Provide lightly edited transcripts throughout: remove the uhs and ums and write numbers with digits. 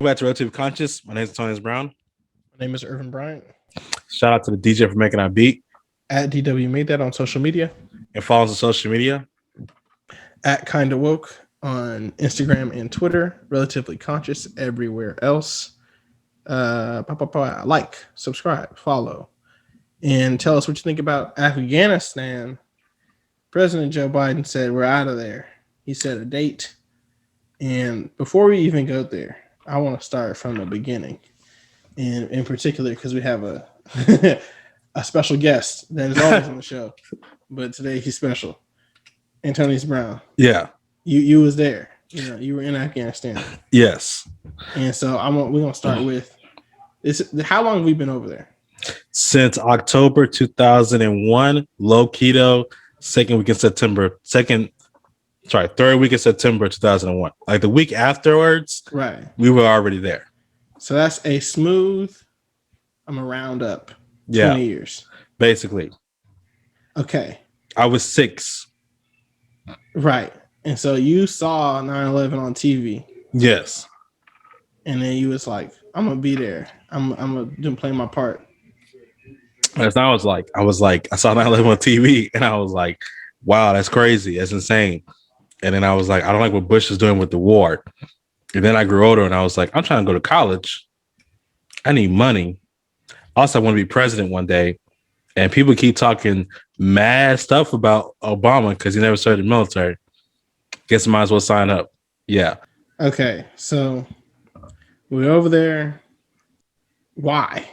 Welcome back to Relative Conscious. My name is Tony Brown. My name is Irvin Bryant. Shout out to the DJ for making our beat. At DW Made That on social media. And follow us on social media. At Kinda Woke on Instagram and Twitter. Relatively Conscious everywhere else. Like, subscribe, follow, and tell us what you think about Afghanistan. President Joe Biden said we're out of there. He set a date. And before we even go there, I want to start from the beginning. And in particular, because we have a a special guest that is always on the show, but today he's special. Antonio Brown. Yeah. You was there. You know, you were in Afghanistan. Yes. And so we're gonna start with this. How long have we been over there? Since October 2001, low keto, third week of September 2001. Like the week afterwards, right? We were already there. So that's a smooth. I'm gonna round up 20 years, basically. Okay. I was 6. Right. And so you saw 9/11 on TV. Yes. And then you was like, I'm gonna be there. I'm gonna play my part. As I was like, I saw 9/11 on TV and I was like, wow, that's crazy. That's insane. And then I was like, I don't like what Bush is doing with the war. And then I grew older and I was like, I'm trying to go to college. I need money. Also, I want to be president one day. And people keep talking mad stuff about Obama because he never served in the military. Guess I might as well sign up. Yeah. Okay. So we're over there. Why?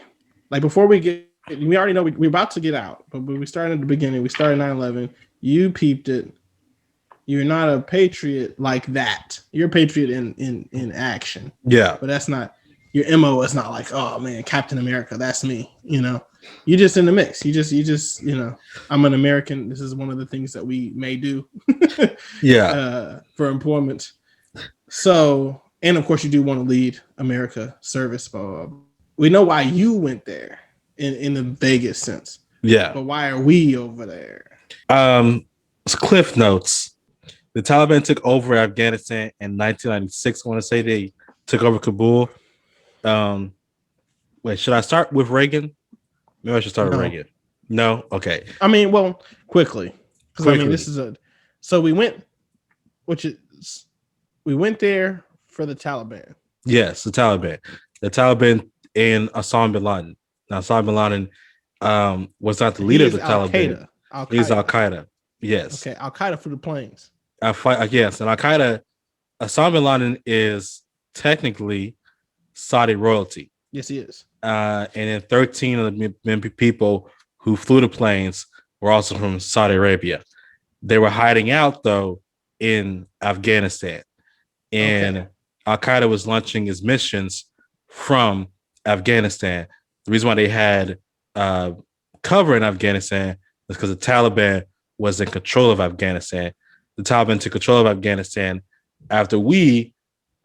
Like before we already know we're about to get out, but we started at the beginning. We started 9/11. You peeped it. You're not a patriot like that. You're a patriot in action. Yeah. But that's not your MO. Is not like, oh man, Captain America. That's me. You know, you're just in the mix. You just, you know, I'm an American. This is one of the things that we may do. Yeah. For employment. So, and of course, you do want to lead America service. We know why you went there in the vaguest sense. Yeah. But why are we over there? It's Cliff Notes. The Taliban took over Afghanistan in 1996. I want to say they took over Kabul. Wait, should I start with Reagan? Maybe I should start with Reagan. No? Okay. I mean, well, quickly. Because I mean, this is so we went there for the Taliban. Yes, the Taliban. The Taliban and Osama bin Laden. Now, Osama bin Laden was not the leader of the Taliban. He's Al-Qaeda. Yes. Okay, Al-Qaeda for the planes. Yes, and Al-Qaeda, Osama bin Laden is technically Saudi royalty. Yes, he is. And then 13 of the people who flew the planes were also from Saudi Arabia. They were hiding out, though, in Afghanistan. And Al-Qaeda was launching its missions from Afghanistan. The reason why they had cover in Afghanistan is because the Taliban was in control of Afghanistan. The Taliban took control of Afghanistan after we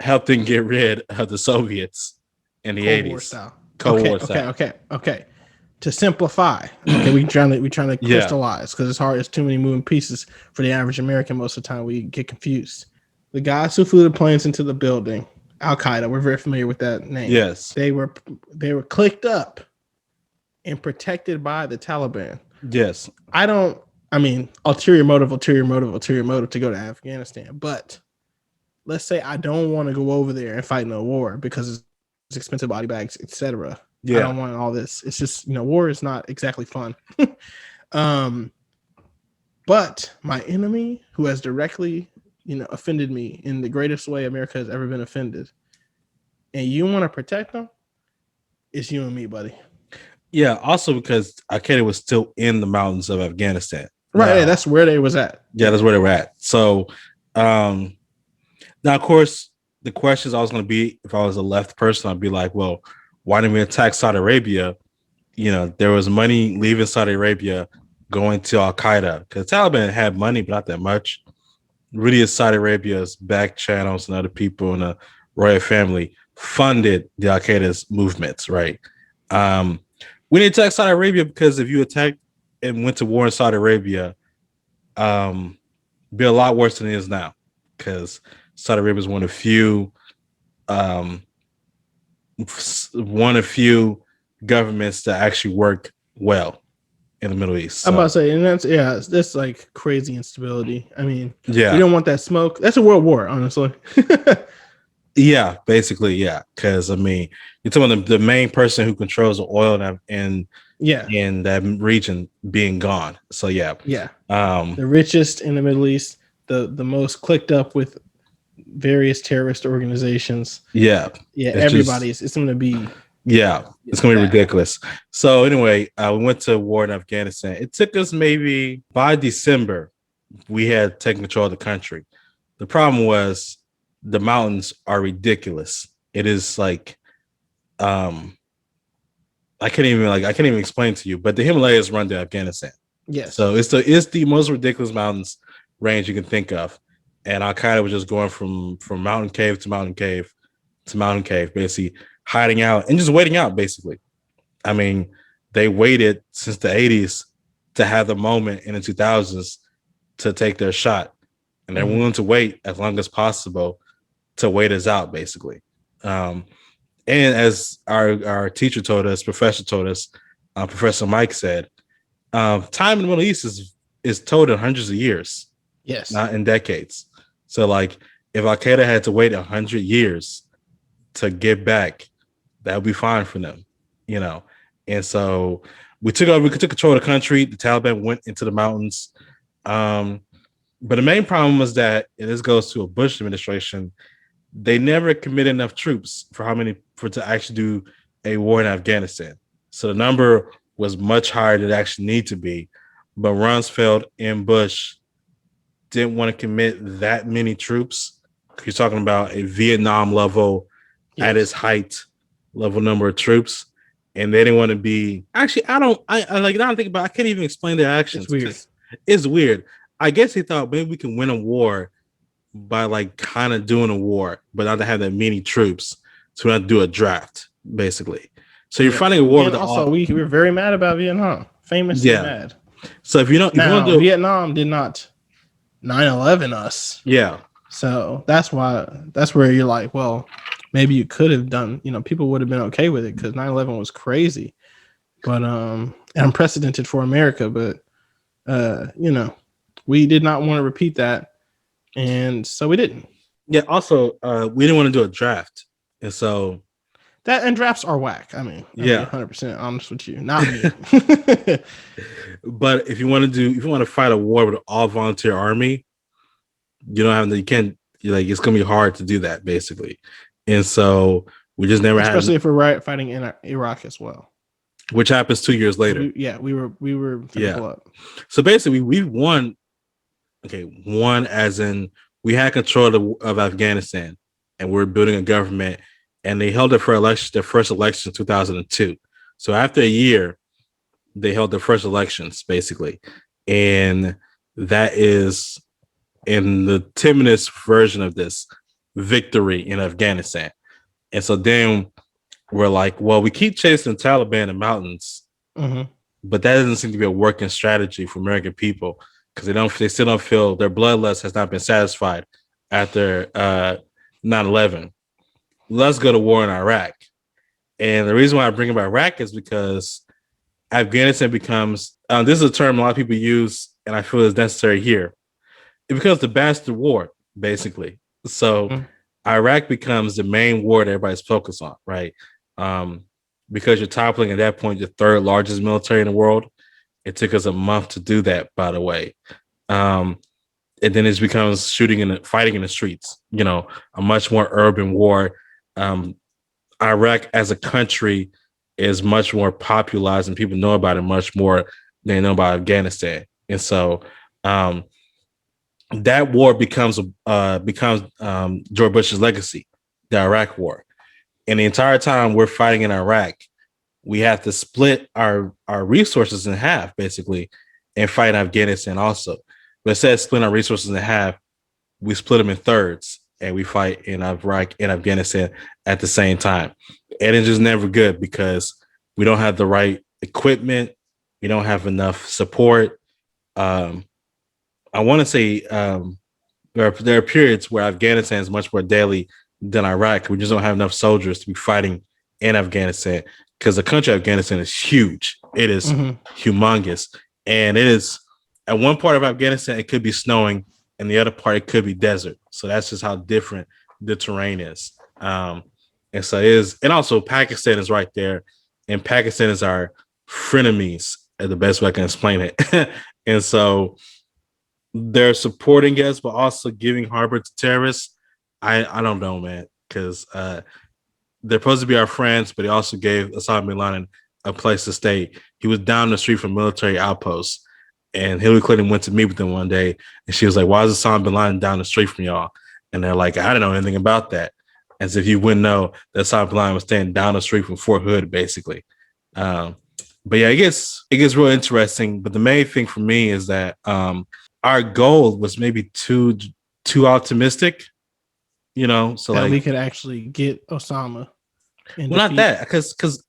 helped them get rid of the Soviets in the 80s. Cold War style. Okay. To simplify, we trying to crystallize because it's hard. It's too many moving pieces for the average American. Most of the time, we get confused. The guys who flew the planes into the building, Al-Qaeda, we're very familiar with that name. Yes, they were clicked up and protected by the Taliban. Yes, ulterior motive to go to Afghanistan. But let's say I don't want to go over there and fight no war because it's expensive body bags, etc. Yeah. I don't want all this. It's just, war is not exactly fun. But my enemy who has directly, offended me in the greatest way America has ever been offended, and you want to protect them, it's you and me, buddy. Yeah, also because Al-Qaeda was still in the mountains of Afghanistan. Right, that's where they was at. Yeah, that's where they were at. So, now, of course, the questions I was going to be, if I was a left person, I'd be like, well, why didn't we attack Saudi Arabia? There was money leaving Saudi Arabia going to Al-Qaeda because the Taliban had money, but not that much. Really, is Saudi Arabia's back channels and other people in the royal family funded the Al-Qaeda's movements, right? We didn't attack Saudi Arabia because if you attacked and went to war in Saudi Arabia, be a lot worse than it is now because Saudi Arabia is one of the few one of few governments that actually work well in the Middle East. I'm about to So say, and that's like crazy instability. I mean, we yeah, don't want that smoke. That's a world war, honestly. yeah, basically, yeah. Because I mean, you're talking about the main person who controls the oil Yeah, in that region being gone. So yeah, yeah. um, The richest in the Middle East, the most clicked up with various terrorist organizations. yeah, Yeah, it's just everybody's. It's going to be yeah, it's gonna be bad. ridiculous. So anyway, we went to war in Afghanistan. It took us maybe by December we had taken control of the country. The problem was the mountains are ridiculous. It is like um I can't even explain to you, but the Himalayas run to Afghanistan. Yes. So it's the most ridiculous mountains range you can think of. And Al Qaeda was just going from mountain cave to mountain cave to mountain cave, basically hiding out and just waiting out, basically. I mean, they waited since the 80s to have the moment in the 2000s to take their shot. And they're willing to wait as long as possible to wait us out, basically. Um, and as our teacher told us, professor told us, Professor Mike said, time in the Middle East is told in hundreds of years, Yes. not in decades. So, like, if Al Qaeda had to wait 100 years to get back, that would be fine for them, you know. And so we took control of the country. The Taliban went into the mountains. Um, but the main problem was that, and this goes to a Bush administration, they never committed enough troops for to actually do a war in Afghanistan. So the number was much higher than it actually need to be. But Rumsfeld and Bush didn't want to commit that many troops. You're talking about a Vietnam level at its height level number of troops. And they didn't want to be actually, I like now I'm thinking about I can't even explain their actions. It's weird. It's weird. I guess they thought maybe we can win a war by like kind of doing a war, but not to have that many troops. So we have to do a draft, basically. So you're fighting a war And with also, we were very mad about Vietnam. Famously mad. So if you don't, if you want to do, Vietnam did not 9/11 us. yeah, So that's where you're like, well, maybe you could have done, people would have been okay with it because 9/11 was crazy, but unprecedented for America. But we did not want to repeat that, and so we didn't. yeah. Also, we didn't want to do a draft, and so And drafts are whack. I mean, yeah, 100% honest with you, not me. But if you want to fight a war with an all volunteer army, you can't. Like it's gonna be hard to do that, basically. And so we just never especially if we're fighting in Iraq as well, which happens 2 years later. We were up. So basically, we won. Okay, won as in we had control of Afghanistan, and we're building a government. And they held it for their first election in 2002. So after a year, they held their first elections, basically, and that is in the 10 minutes version of this victory in Afghanistan. And so then we're like, well, we keep chasing the Taliban in the mountains, but that doesn't seem to be a working strategy for American people because they still don't feel their bloodlust has not been satisfied after 9/11. Let's go to war in Iraq. And the reason why I bring up Iraq is because Afghanistan becomes this is a term a lot of people use, and I feel is necessary here. It becomes the bastard war, basically. So Iraq becomes the main war that everybody's focused on, right? Because you're toppling at that point the third largest military in the world. It took us a month to do that, by the way. And then it becomes fighting in the streets, a much more urban war. Iraq as a country is much more popularized and people know about it much more than they know about Afghanistan. And so that war becomes George Bush's legacy, the Iraq war. And the entire time we're fighting in Iraq, we have to split our resources in half, basically, and fight Afghanistan also. But instead of splitting our resources in half, we split them in thirds and we fight in Iraq and Afghanistan at the same time. And it's just never good because we don't have the right equipment. We don't have enough support. I want to say there are periods where Afghanistan is much more deadly than Iraq. We just don't have enough soldiers to be fighting in Afghanistan, because the country of Afghanistan is huge. It is humongous. And it is at one part of Afghanistan, it could be snowing, and the other part, it could be desert. So that's just how different the terrain is. And so it is, and also Pakistan is right there, and Pakistan is our frenemies, the best way I can explain it. And so they're supporting us, but also giving harbor to terrorists. I don't know, man, because they're supposed to be our friends, but he also gave Osama bin Laden a place to stay. He was down the street from military outposts, and Hillary Clinton went to meet with them one day, and she was like, "Why is Osama bin Laden down the street from y'all?" And they're like, "I don't know anything about that." As if you wouldn't know that Osama bin Laden was staying down the street from Fort Hood, basically. Um, but yeah, it gets real interesting. But the main thing for me is that our goal was maybe too optimistic, So that like, we could actually get Osama and well, not defeat. that, because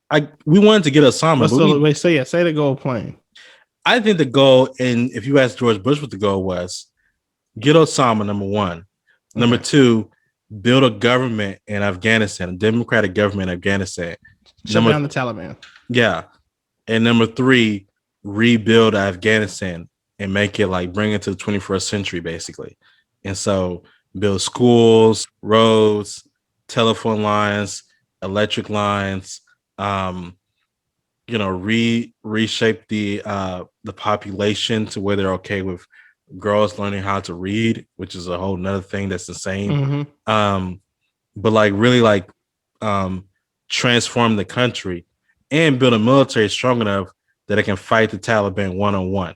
we wanted to get Osama, What's but the wait? Say the goal plan. I think the goal, and if you ask George Bush what the goal was, get Osama, number one. Number two, build a government in Afghanistan, a democratic government in Afghanistan. Shut down the Taliban. Yeah. And number three, rebuild Afghanistan and make it like bring it to the 21st century, basically. And so build schools, roads, telephone lines, electric lines, reshape the population to where they're okay with girls learning how to read, which is a whole nother thing that's insane. But like really like transform the country and build a military strong enough that it can fight the Taliban one-on-one,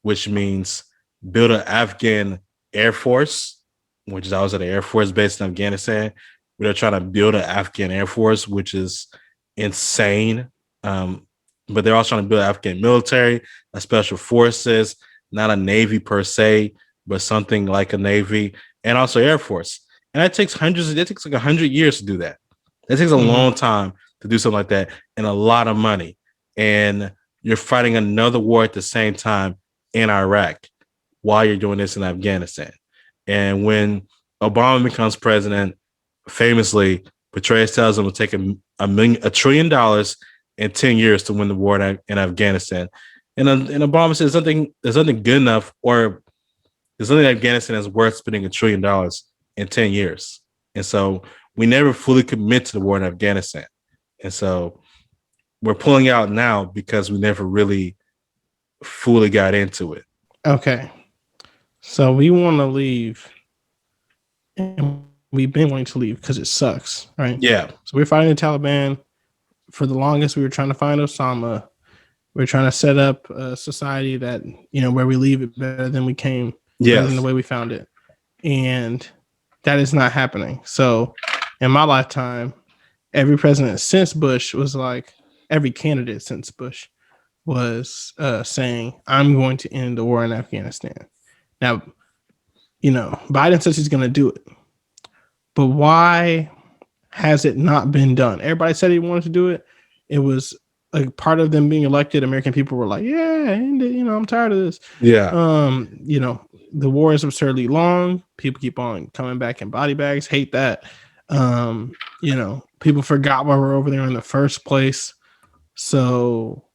which means build an Afghan Air Force, which is also the Air Force based in Afghanistan. We're trying to build an Afghan Air Force, which is insane. But they're also trying to build an Afghan military, a special forces, not a Navy per se, but something like a Navy, and also Air Force. And that takes like 100 years to do that. That takes a long time to do something like that, and a lot of money. And you're fighting another war at the same time in Iraq while you're doing this in Afghanistan. And when Obama becomes president, famously, Petraeus tells him to take $1 trillion in 10 years to win the war in Afghanistan. And Obama says there's nothing good enough, or there's nothing in Afghanistan that's worth spending $1 trillion in 10 years. And so we never fully commit to the war in Afghanistan. And so we're pulling out now because we never really fully got into it. Okay. So we want to leave, and we've been wanting to leave because it sucks, right? Yeah. So we're fighting the Taliban. For the longest, we were trying to find Osama. We're trying to set up a society that, where we leave it better than we came, better than the way we found it. And that is not happening. So in my lifetime, every president since Bush was like, every candidate since Bush was saying, I'm going to end the war in Afghanistan. Now, Biden says he's going to do it. But why has it not been done? Everybody said he wanted to do it. It was like part of them being elected. American people were like, yeah, end it. I'm tired of this. Yeah. The war is absurdly long. People keep on coming back in body bags. Hate that. People forgot why we're over there in the first place. So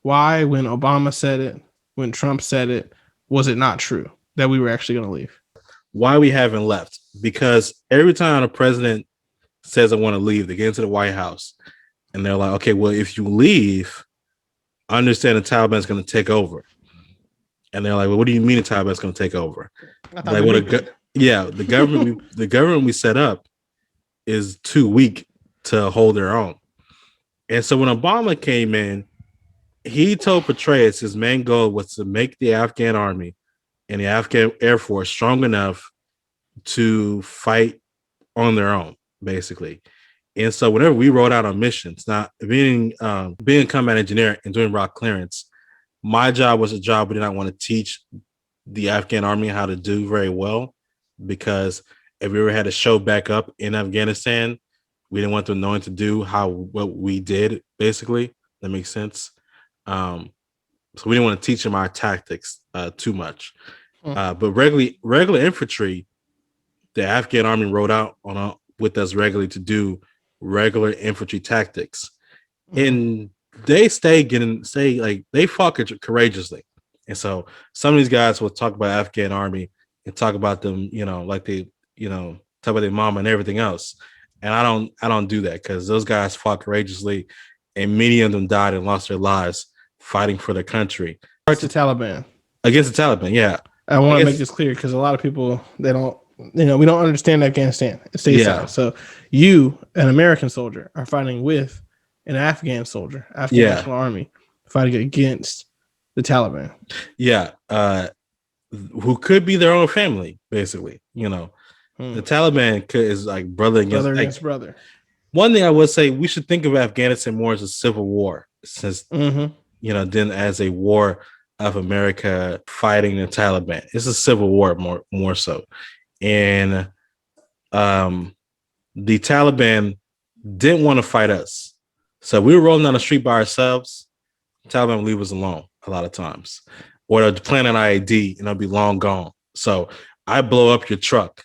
why, when Obama said it, when Trump said it, was it not true that we were actually going to leave? Why we haven't left? Because every time a president says I want to leave, they get into the White House and they're like, okay, well, if you leave, I understand the Taliban is going to take over. And they're like, well, what do you mean the Taliban is going to take over? Like, the government we set up is too weak to hold their own. And so when Obama came in, he told Petraeus his main goal was to make the Afghan army and the Afghan Air Force strong enough to fight on their own, basically. And so whenever we rode out on missions, now being a combat engineer and doing rock clearance, my job was a job we did not want to teach the Afghan army how to do very well, because if we ever had to show back up in Afghanistan, we didn't want them knowing to do what we did, basically. That makes sense. So we didn't want to teach them our tactics too much. But regular infantry, the Afghan army rode out with us regularly to do regular infantry tactics, Mm-hmm. and they stay like they fought courageously. And so some of these guys will talk about Afghan army and talk about them, like they, talk about their mama and everything else. And I don't do that because those guys fought courageously, and many of them died and lost their lives fighting for their country Part to Taliban. against the Taliban. Yeah, I I want to make guess. this clear because a lot of people they don't, we don't understand Afghanistan Yeah, stateside. So you, an American soldier, are fighting with an Afghan soldier, Afghan yeah, National Army, fighting against the Taliban. yeah. Who could be their own family, basically. The Taliban is like brother against Brother like. against brother. One thing I would say, we should think of Afghanistan more as a civil war, since Mm-hmm. than as a war of America fighting the Taliban. It's a civil war more so, and the Taliban didn't want to fight us, so we were rolling down the street by ourselves. The Taliban would leave us alone a lot of times, or they'd plant an IED and it'll be long gone. So I blow up your truck,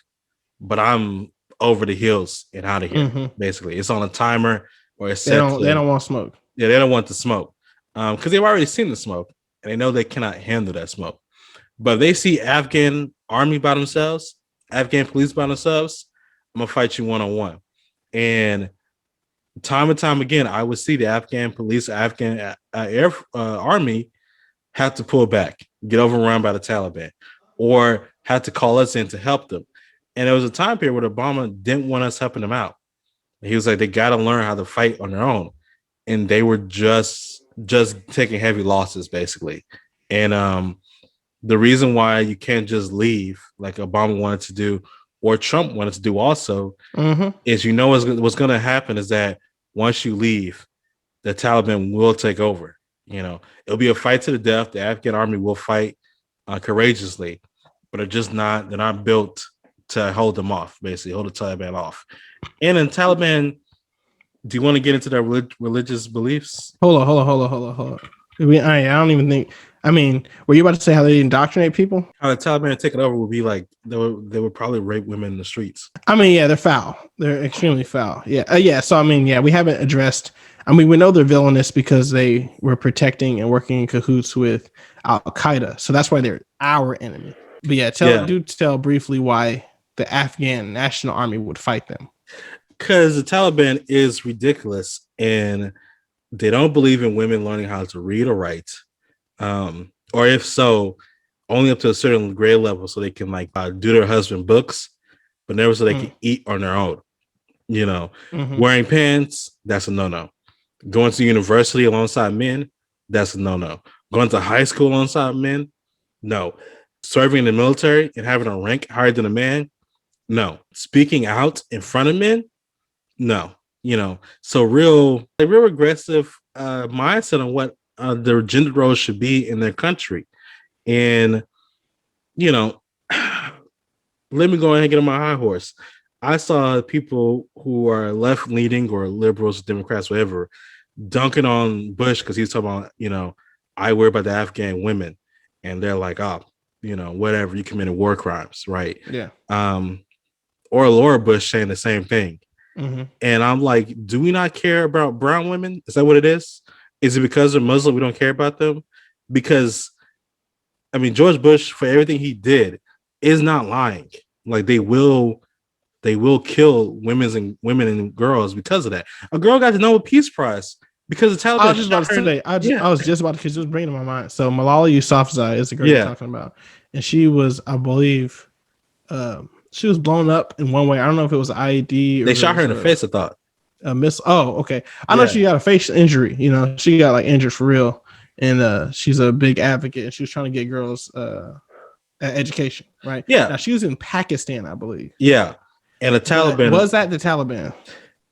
but I'm over the hills and out of here. Mm-hmm. Basically, it's on a timer or it's They set don't. to. They don't want smoke. Yeah, they don't want the smoke because they've already seen the smoke and they know they cannot handle that smoke. But if they see Afghan army by themselves, Afghan police by themselves, I'm gonna fight you one on one. And time again, I would see the Afghan police, Afghan air army have to pull back, get overrun by the Taliban, or have to call us in to help them. And there was a time period where Obama didn't want us helping them out. He was like, they got to learn how to fight on their own, and they were just taking heavy losses basically. And the reason why you can't just leave like Obama wanted to do or Trump wanted to do also Mm-hmm. is what's going to happen is that once you leave, the Taliban will take over. It'll be a fight to the death. The Afghan army will fight courageously, but they're not built to hold them off, basically hold the Taliban off. And in Taliban, do you want to get into their religious beliefs? Hold on. I don't even think. I mean, were you about to say how they indoctrinate people? How the Taliban take it over would be like they would probably rape women in the streets. I mean, yeah, they're foul. They're extremely foul. Yeah, yeah. So I mean, yeah, we haven't addressed. I mean, we know they're villainous because they were protecting and working in cahoots with Al Qaeda. So that's why they're our enemy. But yeah, do tell briefly why the Afghan National Army would fight them. Because the Taliban is ridiculous and they don't believe in women learning how to read or write. Or if so, only up to a certain grade level so they can like do their husband books, but never so they can eat on their own. Wearing pants, that's a no-no. Going to university alongside men, that's a no-no. Going to high school alongside men, no. Serving in the military and having a rank higher than a man, no. Speaking out in front of men, no. So real aggressive mindset on what their gender roles should be in their country. And, let me go ahead and get on my high horse. I saw people who are left leaning or liberals, Democrats, whatever, dunking on Bush because he's talking about, I worry about the Afghan women. And they're like, oh, whatever, you committed war crimes, right? Yeah. Or Laura Bush saying the same thing. Mm-hmm. And I'm like, do we not care about brown women? Is that what it is? Is it because they're Muslim we don't care about them? Because, I mean, George Bush, for everything he did, is not lying. Like they will kill women and girls because of that. A girl got the Nobel Peace Prize because the Taliban. I was just about to say, I was just about to, because it was bringing to my mind. So Malala Yousafzai is the girl you're talking about, and she was, I believe, she was blown up in one way. I don't know if it was an IED. Or they shot her in the face, I thought. A miss. Oh, okay. I know she got a face injury. She got like injured for real, and she's a big advocate. And she was trying to get girls education, right? Yeah. Now she was in Pakistan, I believe. Yeah, and the Taliban was that the Taliban?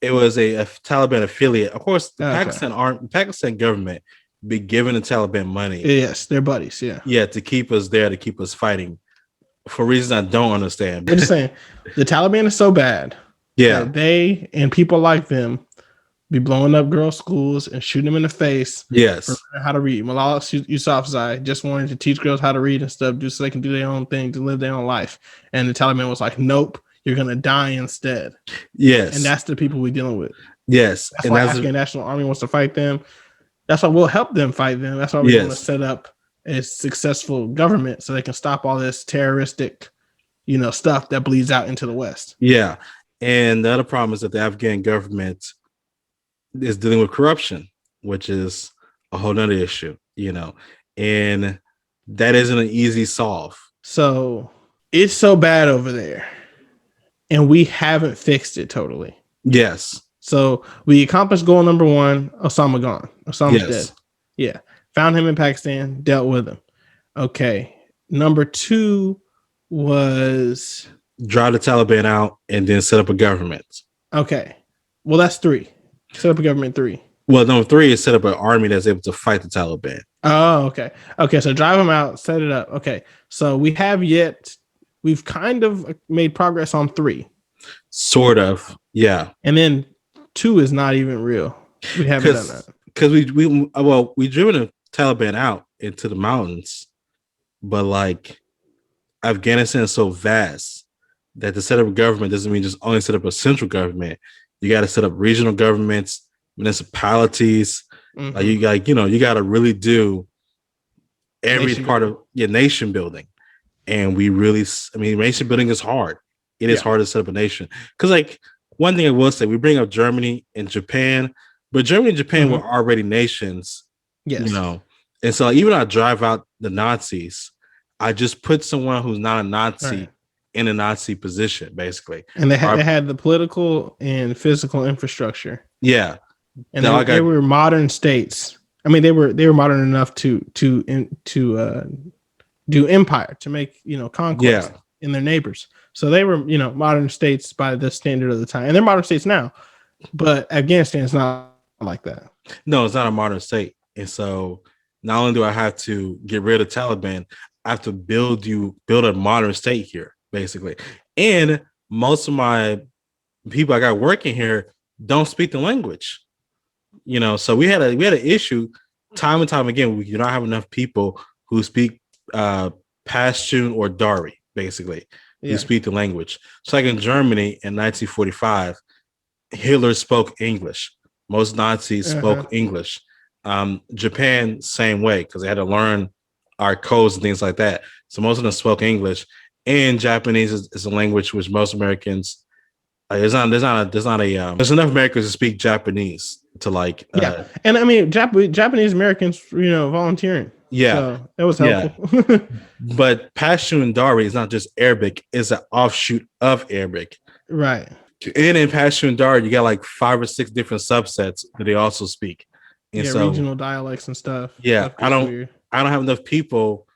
It was a Taliban affiliate. Of course, the Pakistan government be giving the Taliban money. Yes, they're buddies. Yeah. Yeah, to keep us there, to keep us fighting for reasons I don't understand. I'm just saying, the Taliban is so bad. Yeah, they and people like them be blowing up girls' schools and shooting them in the face. Yes, for how to read. Malala Yousafzai just wanted to teach girls how to read and stuff, just so they can do their own thing, to live their own life. And the Taliban was like, "Nope, you're gonna die instead." Yes, and that's the people we're dealing with. Yes, That's and why that's Afghan National Army wants to fight them. That's why we'll help them fight them. That's why we want to yes, set up a successful government so they can stop all this terroristic, stuff that bleeds out into the West. yeah. And the other problem is that the Afghan government is dealing with corruption, which is a whole nother issue, and that isn't an easy solve. So it's so bad over there, and we haven't fixed it totally. Yes, So we accomplished goal number one. Osama gone. Osama's dead. yes. Yeah. Found him in Pakistan, dealt with him. Okay. Number two was Drive the Taliban out and then set up a government. okay. Well, that's three. Set up a government three. Well, number three is set up an army that's able to fight the Taliban. Oh, okay. Okay, so drive them out, set it up. Okay. So we've kind of made progress on three. Sort of, yeah. And then two is not even real. We haven't done that. Because we driven the Taliban out into the mountains, but like Afghanistan is so vast that to set up a government doesn't mean just only set up a central government. You got to set up regional governments, municipalities. Mhm. You got to really do every Nation part building. of your nation building. And nation building is hard. It is hard to set up a nation. Because like one thing I will say, we bring up Germany and Japan, but Germany and Japan were already nations. Yes. And so even I drive out the Nazis, I just put someone who's not a Nazi in a Nazi position, basically. And they had the political and physical infrastructure. Yeah. And they were modern states. I mean, they were modern enough to do empire, to make conquest in their neighbors. So they were modern states by the standard of the time, and they're modern states now. But Afghanistan is not like that. No, it's not a modern state. And so not only do I have to get rid of Taliban, I have to build a modern state here, basically. And most of my people I got working here don't speak the language. So we had an issue time and time again. We do not have enough people who speak Pashtun or Dari, basically, who speak the language. So like in Germany in 1945, Hitler spoke English. Most Nazis spoke English. Japan, same way, because they had to learn our codes and things like that. So most of them spoke English. And Japanese is a language which most Americans there's enough Americans to speak Japanese to like and I mean Japanese Americans volunteering, so that was helpful. But Pashtun and Dari is not just Arabic, it's an offshoot of Arabic, right? And in Pashtun and Dari you got like 5 or 6 different subsets that they also speak, and so regional dialects and stuff. I don't have enough people.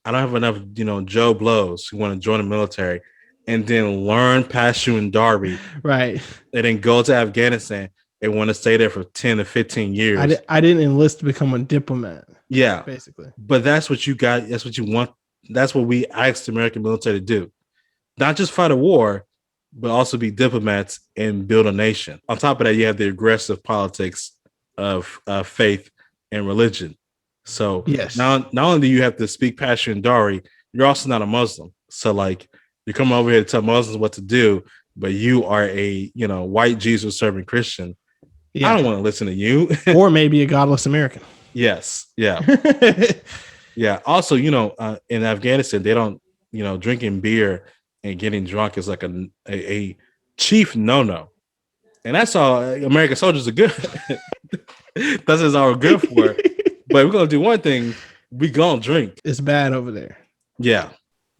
I don't have enough Joe Blows who want to join the military and then learn Pashtun and Dari, right? And then go to Afghanistan and want to stay there for 10 to 15 years. I didn't enlist to become a diplomat. Yeah, basically. But that's what you got. That's what you want. That's what we asked the American military to do. Not just fight a war, but also be diplomats and build a nation. On top of that, you have the aggressive politics of faith and religion. So not only do you have to speak Pashtun and Dari, you're also not a Muslim. So like you come over here to tell Muslims what to do, but you are a white Jesus serving Christian. Yeah. I don't want to listen to you. Or maybe a godless American. Yes. Yeah. Yeah. Also, in Afghanistan, they don't, drinking beer and getting drunk is like a chief no-no. And that's all American soldiers are good. That's just all we're good for. But we're going to do one thing. We going to drink. It's bad over there. Yeah.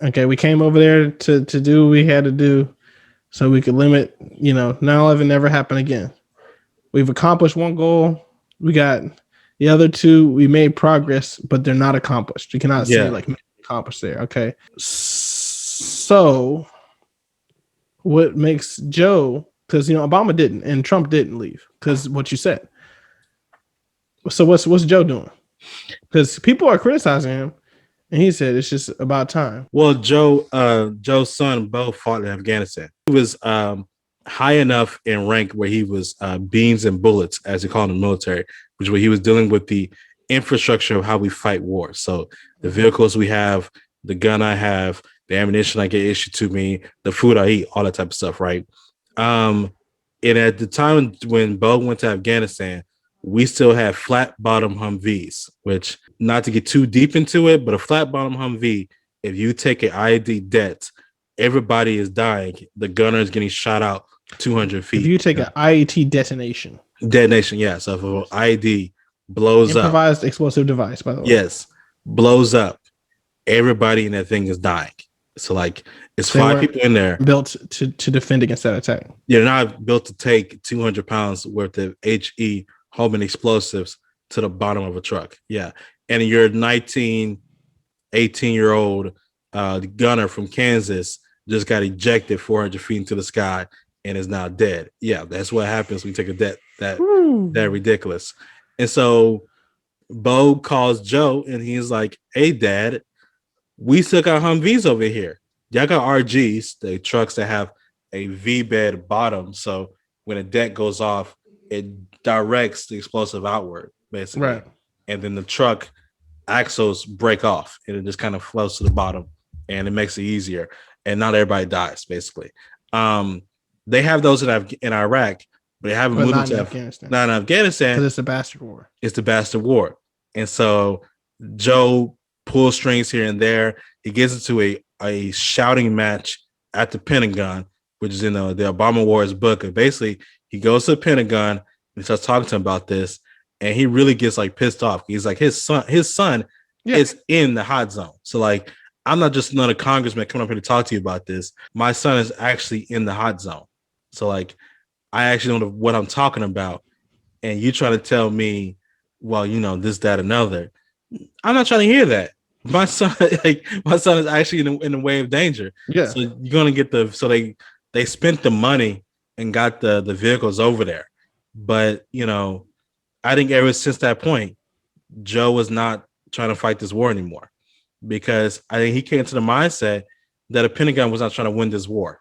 Okay. We came over there to do what we had to do so we could limit, 9/11 never happen again. We've accomplished one goal. We got the other two. We made progress, but they're not accomplished. You cannot say like accomplished there. Okay. So what makes Joe, because Obama didn't and Trump didn't leave because what you said. So what's Joe doing? Because people are criticizing him, and he said it's just about time. Well, Joe's son Bo fought in Afghanistan. He was high enough in rank where he was beans and bullets, as they call in the military, which where he was dealing with the infrastructure of how we fight war. So the vehicles we have, the gun I have, the ammunition I get issued to me, the food I eat, all that type of stuff, right? And at the time when Bo went to Afghanistan, we still had flat bottom Humvees, which not to get too deep into it, but a flat bottom Humvee, if you take an IED det, everybody is dying. The gunner is getting shot out 200 If feet. you take an IET detonation, Detonation, yeah. So if an IED blows up, improvised explosive device, by the way, yes, blows up, everybody in that thing is dying. So like it's They 5 weren't people in there. built to defend against that attack. They're not built to take 200 pounds worth of HE homing explosives to the bottom of a truck. Yeah. And you're 19, 18-year-old gunner from Kansas just got ejected 400 feet into the sky and is now dead. Yeah, that's what happens when you take a debt that ridiculous. And so Bo calls Joe and he's like, hey, Dad, we still got Humvees over here. Y'all got RGs, the trucks that have a V-bed bottom. So when a deck goes off, it directs the explosive outward, basically. Right. And then the truck axles break off and it just kind of floats to the bottom and it makes it easier. And not everybody dies, basically. They have those in Iraq, but they haven't moved into Afghanistan. Not in Afghanistan. Because it's the bastard war. It's the bastard war. And so Joe pulls strings here and there. He gets into a shouting match at the Pentagon, which is in the Obama Wars book. And basically, he goes to the Pentagon and starts talking to him about this. And he really gets like pissed off. He's like, his son is in the hot zone. So like, I'm not just another congressman coming up here to talk to you about this. My son is actually in the hot zone. So like, I actually know what I'm talking about. And you trying to tell me, well, you know, this, that, another. I'm not trying to hear that. My son is actually in the way of danger. Yeah. So you're gonna get they spent the money and got the vehicles over there. But you know, I think ever since that point, Joe was not trying to fight this war anymore. Because I think he came to the mindset that the Pentagon was not trying to win this war.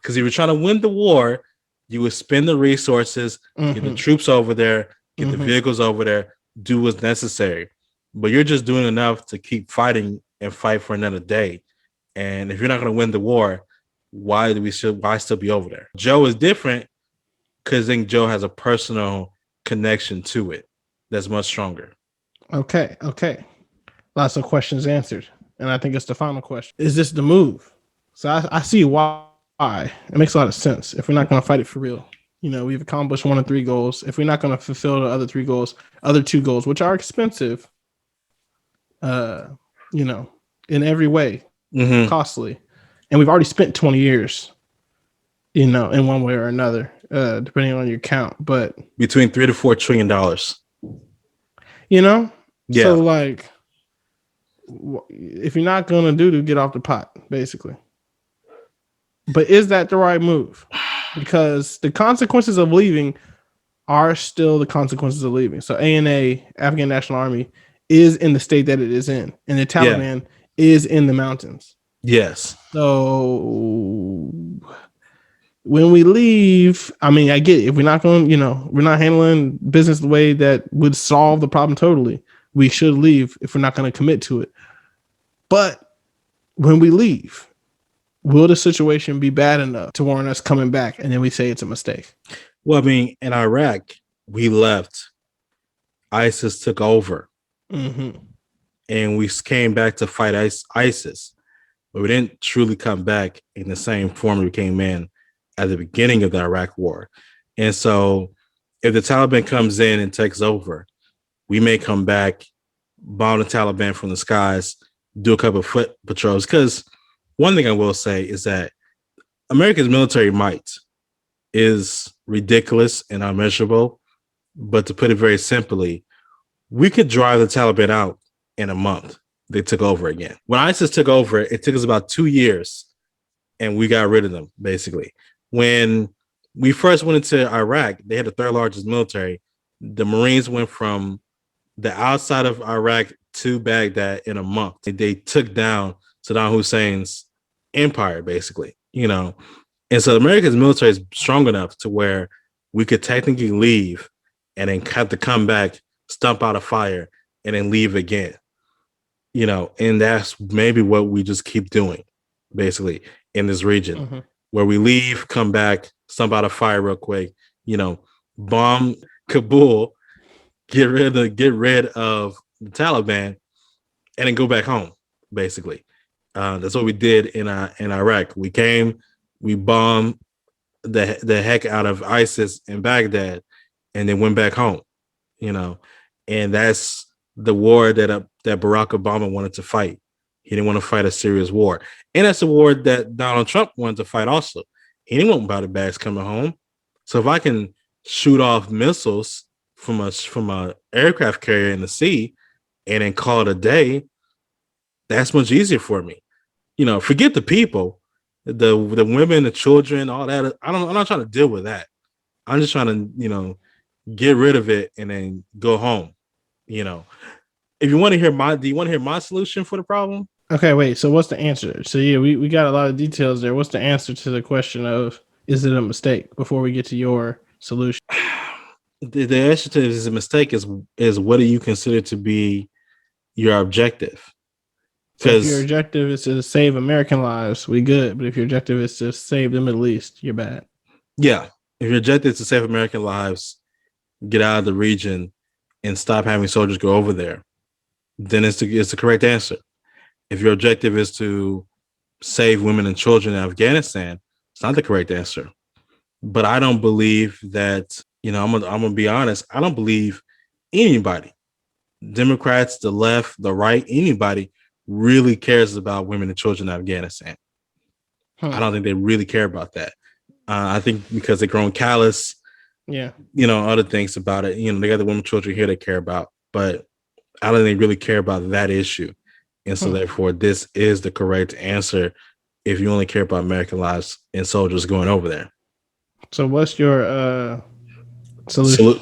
Because if you were trying to win the war, you would spend the resources, get the troops over there, get the vehicles over there, do what's necessary. But you're just doing enough to keep fighting and fight for another day. And if you're not going to win the war, why still be over there? Joe is different because I think Joe has a personal connection to it that's much stronger. Okay. Lots of questions answered. And I think it's the final question. Is this the move? So I see why. It makes a lot of sense. If we're not going to fight it for real, you know, we've accomplished 1 of 3 goals. If we're not going to fulfill the other 2 goals, which are expensive, you know, in every way, costly. And we've already spent 20 years, you know, in one way or another, depending on your count. But between $3 to $4 trillion, you know, yeah. So like, if you're not going to get off the pot, basically. But is that the right move? Because the consequences of leaving are still the consequences of leaving. So ANA, Afghan National Army, is in the state that it is in, and the Taliban is in the mountains. Yes. So when we leave, I mean, I get it. If we're not going, you know, we're not handling business the way that would solve the problem totally, we should leave if we're not going to commit to it. But when we leave, will the situation be bad enough to warrant us coming back? And then we say it's a mistake. Well, I mean, in Iraq, we left. ISIS took over. And we came back to fight ISIS. But we didn't truly come back in the same form we came in at the beginning of the Iraq war. And so if the Taliban comes in and takes over, we may come back, bomb the Taliban from the skies, do a couple of foot patrols. Because one thing I will say is that America's military might is ridiculous and unmeasurable. But to put it very simply, we could drive the Taliban out in a month. They took over again. When ISIS took over, it took us about 2 years and we got rid of them, basically. When we first went into Iraq, they had the 3rd largest military. The Marines went from the outside of Iraq to Baghdad in a month. They took down Saddam Hussein's empire, basically, you know. And so America's military is strong enough to where we could technically leave and then have to come back, stump out a fire, and then leave again. You know, and that's maybe what we just keep doing, basically, in this region, where we leave, come back, stomp out a fire real quick, you know, bomb Kabul, get rid of the Taliban, and then go back home. Basically, that's what we did in Iraq. We came, we bombed the heck out of ISIS in Baghdad, and then went back home. You know, and that's the war that Barack Obama wanted to fight. He didn't want to fight a serious war, and that's a war that Donald Trump wanted to fight also. He didn't want body bags coming home. So if I can shoot off missiles from a aircraft carrier in the sea and then call it a day, that's much easier for me. You know, forget the people, the women, the children, all that. I'm not trying to deal with that. I'm just trying to, get rid of it and then go home. You know, if you want to hear do you want to hear my solution for the problem? Okay, wait. So what's the answer? So yeah, we got a lot of details there. What's the answer to the question of is it a mistake before we get to your solution? The answer to is a mistake is what do you consider to be your objective? So if your objective is to save American lives, we good. But if your objective is to save the Middle East, you're bad. Yeah. If your objective is to save American lives, get out of the region and stop having soldiers go over there, then it's the correct answer. If your objective is to save women and children in Afghanistan, it's not the correct answer. But I don't believe that, I'm gonna be honest, I don't believe anybody, Democrats, the left, the right, anybody really cares about women and children in Afghanistan. I don't think they really care about that. I think because they've grown callous, other things about it. They got the women and children here they care about, but I don't think they really care about that issue. And so therefore, this is the correct answer if you only care about American lives and soldiers going over there. So what's your solution?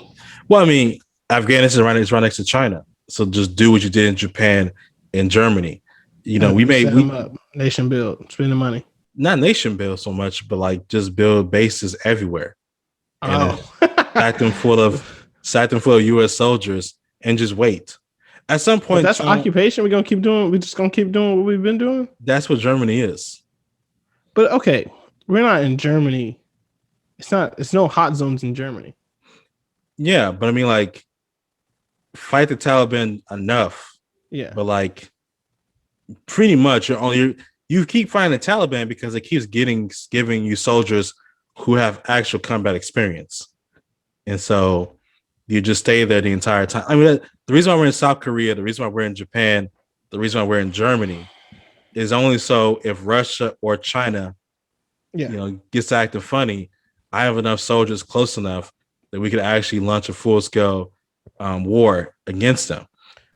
Well, I mean, Afghanistan is right next to China. So just do what you did in Japan and Germany. We set them up, nation build, spend the money. Not nation build so much, but like just build bases everywhere. And stack them full of US soldiers and just wait. At some point, but that's occupation. We're gonna keep doing. We're just gonna keep doing what we've been doing. That's what Germany is. But okay, we're not in Germany. It's no hot zones in Germany. Yeah, but I mean, like, fight the Taliban enough. Yeah, but like, pretty much you keep fighting the Taliban because it keeps giving you soldiers who have actual combat experience, and so you just stay there the entire time. I mean, the reason why we're in South Korea, the reason why we're in Japan, the reason why we're in Germany is only so if Russia or China, gets acting funny, I have enough soldiers close enough that we could actually launch a full-scale war against them.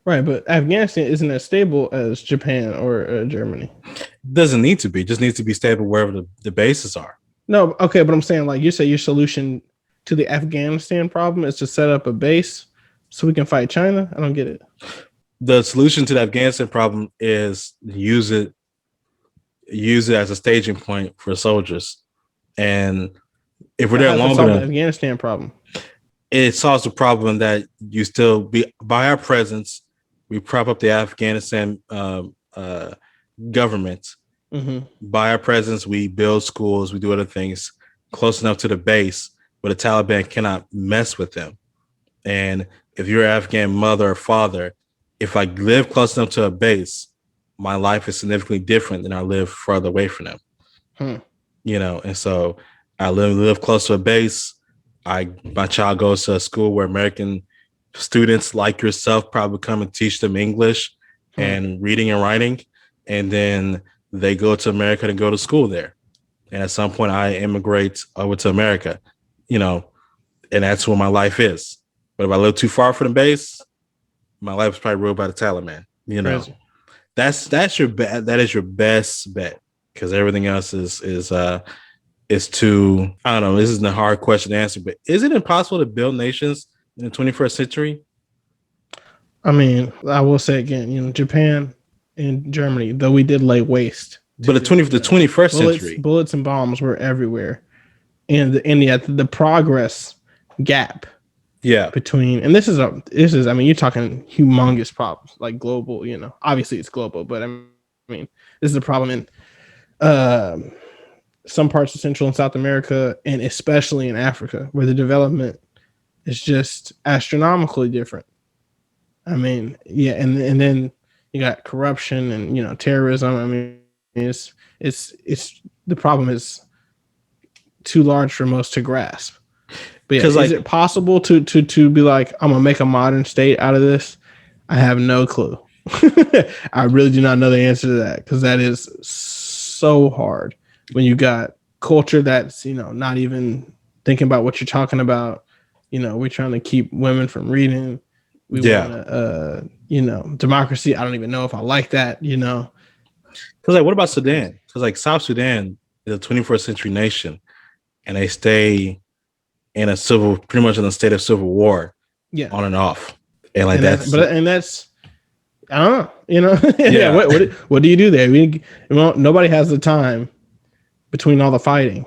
Right, but Afghanistan isn't as stable as Japan or Germany. Doesn't need to be. Just needs to be stable wherever the bases are. No, okay, but I'm saying, like, you say your solution to the Afghanistan problem is to set up a base so we can fight China? I don't get it. The solution to the Afghanistan problem is use it as a staging point for soldiers. And if we're there longer, the Afghanistan problem, it solves the problem that you still be by our presence. We prop up the Afghanistan government. Mm-hmm. By our presence, we build schools, we do other things close enough to the base where the Taliban cannot mess with them. And if you're an Afghan mother or father, if I live close enough to a base, my life is significantly different than I live further away from them. And so I live close to a base. My child goes to a school where American students like yourself probably come and teach them English and reading and writing. And then they go to America to go to school there. And at some point I immigrate over to America, and that's where my life is. But if I live too far from the base, my life is probably ruled by the Taliban. That is your best bet, because everything else is too, I don't know, this isn't a hard question to answer, but is it impossible to build nations in the 21st century? I mean, I will say again, Japan and Germany, though we did lay waste. But the 21st century. Bullets and bombs were everywhere. And the progress gap between, and this is I mean, you're talking humongous problems, like global, obviously it's global, but I mean, this is a problem in some parts of Central and South America, and especially in Africa, where the development is just astronomically different. I mean, yeah, and then you got corruption and terrorism. I mean, it's the problem is too large for most to grasp. But yeah, Because is it possible to be like, I'm gonna make a modern state out of this? I have no clue. I really do not know the answer to that, because that is so hard when you got culture that's not even thinking about what you're talking about. We're trying to keep women from reading. We want yeah, to, democracy. I don't even know if I like that. because like, what about Sudan? Because like South Sudan is a 21st century nation, and they stay in pretty much in a state of civil war, Yeah, on and off, and like and that's I don't know. Yeah. yeah, What do you do there? Nobody has the time between all the fighting.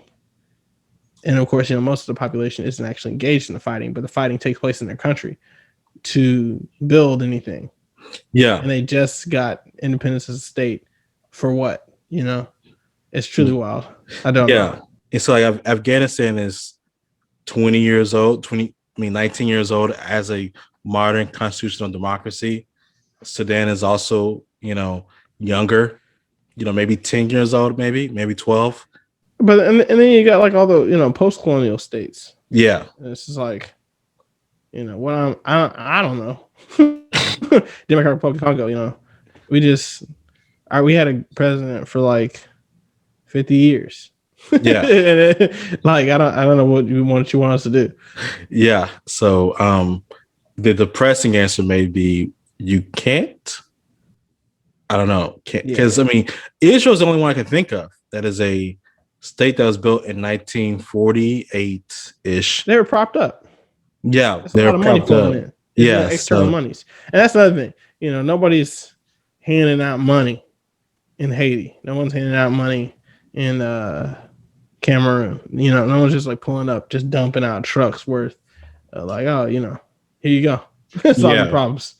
And of course, most of the population isn't actually engaged in the fighting, but the fighting takes place in their country to build anything. yeah, And they just got independence as a state for what? It's truly wild. I don't yeah. know. And so like Afghanistan is 20 years old, 19 years old as a modern constitutional democracy. Sudan is also, younger, maybe 10 years old, maybe 12. But and then you got like all the post-colonial states. Yeah. And it's just like what I don't know. Democratic Republic of Congo. We had a president for like 50 years. Yeah. Like I don't know what you want us to do. Yeah. So the depressing answer may be you can't. I don't know. Because I mean, Israel is the only one I can think of that is a state that was built in 1948-ish. They were propped up. Yeah, that's a lot of money flowing in. Yeah, external monies. And that's another thing. Nobody's handing out money in Haiti. No one's handing out money in Cameroon. No one's just like pulling up, just dumping out trucks worth like, oh, here you go. Solving problems.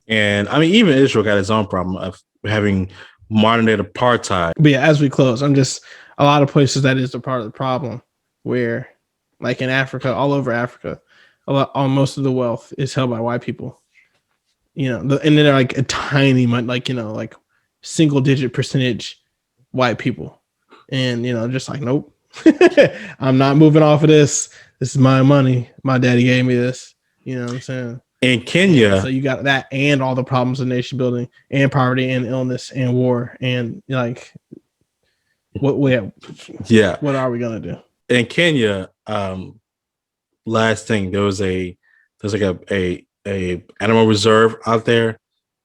And I mean, even Israel got its own problem of having modern day apartheid. But yeah, as we close, I'm just a lot of places that is a part of the problem where, like in Africa, all over Africa, most of the wealth is held by white people. And they're like a tiny, like single digit percentage white people, and just like, nope, I'm not moving off of this. This is my money. My daddy gave me this. You know what I'm saying? In Kenya, so you got that and all the problems of nation building and poverty and illness and war and like what are we gonna do? In Kenya, last thing, there's like a animal reserve out there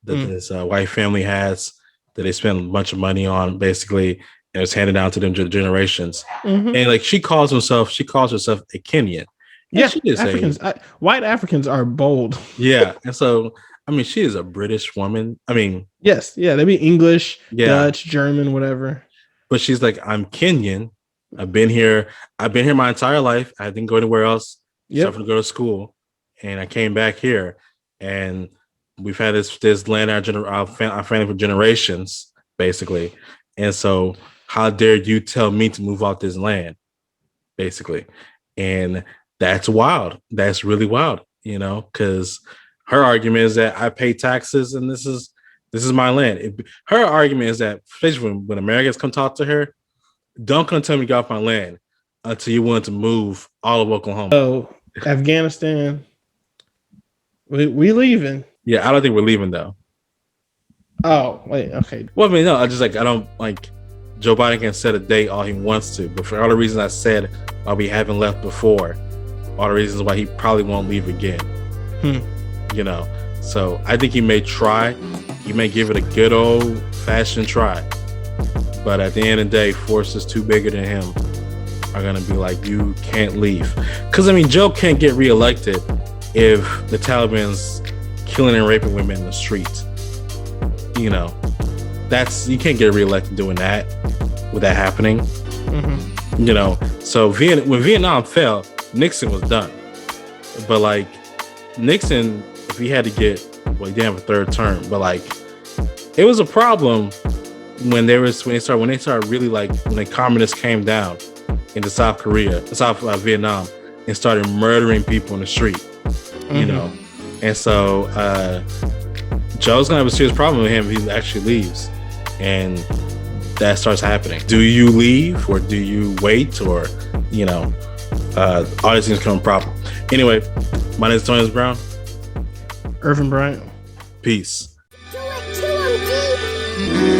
that this white family has that they spend a bunch of money on, basically, and it's handed down to them generations. And like she calls herself a Kenyan. Yeah, white Africans are bold. Yeah, and so I mean, she is a British woman. I mean, yes, yeah, they be English, Dutch, German, whatever. But she's like, I'm Kenyan. I've been here my entire life. I didn't go anywhere else except for to go to school, and I came back here, and we've had this land our family for generations, basically. And so, how dare you tell me to move out this land, basically? And that's wild. That's really wild, because her argument is that I pay taxes and this is my land. Her argument is that, especially when Americans come talk to her, don't come tell me to get off my land until you want to move all of Oklahoma. So Afghanistan, we leaving. Yeah, I don't think we're leaving though. Oh, wait, okay. Well, I mean, no, I don't like Joe Biden can set a date all he wants to, but for all the reasons I said why we haven't left before, all the reasons why he probably won't leave again. So I think he may try. He may give it a good old fashioned try. But at the end of the day, forces too bigger than him are going to be like, you can't leave. Because, I mean, Joe can't get reelected if the Taliban's killing and raping women in the streets. You can't get reelected doing that, with that happening. So when Vietnam fell, Nixon was done. But like Nixon, if he had to get, he didn't have a third term, but like it was a problem when they started really like when the communists came down into South Vietnam and started murdering people in the street, you know, and so Joe's gonna have a serious problem with him if he actually leaves, and that starts happening. Do you leave or do you wait, or all these things become a problem. Anyway, my name is Tony Brown. Irvin Bryant. Peace. Do it to him, D.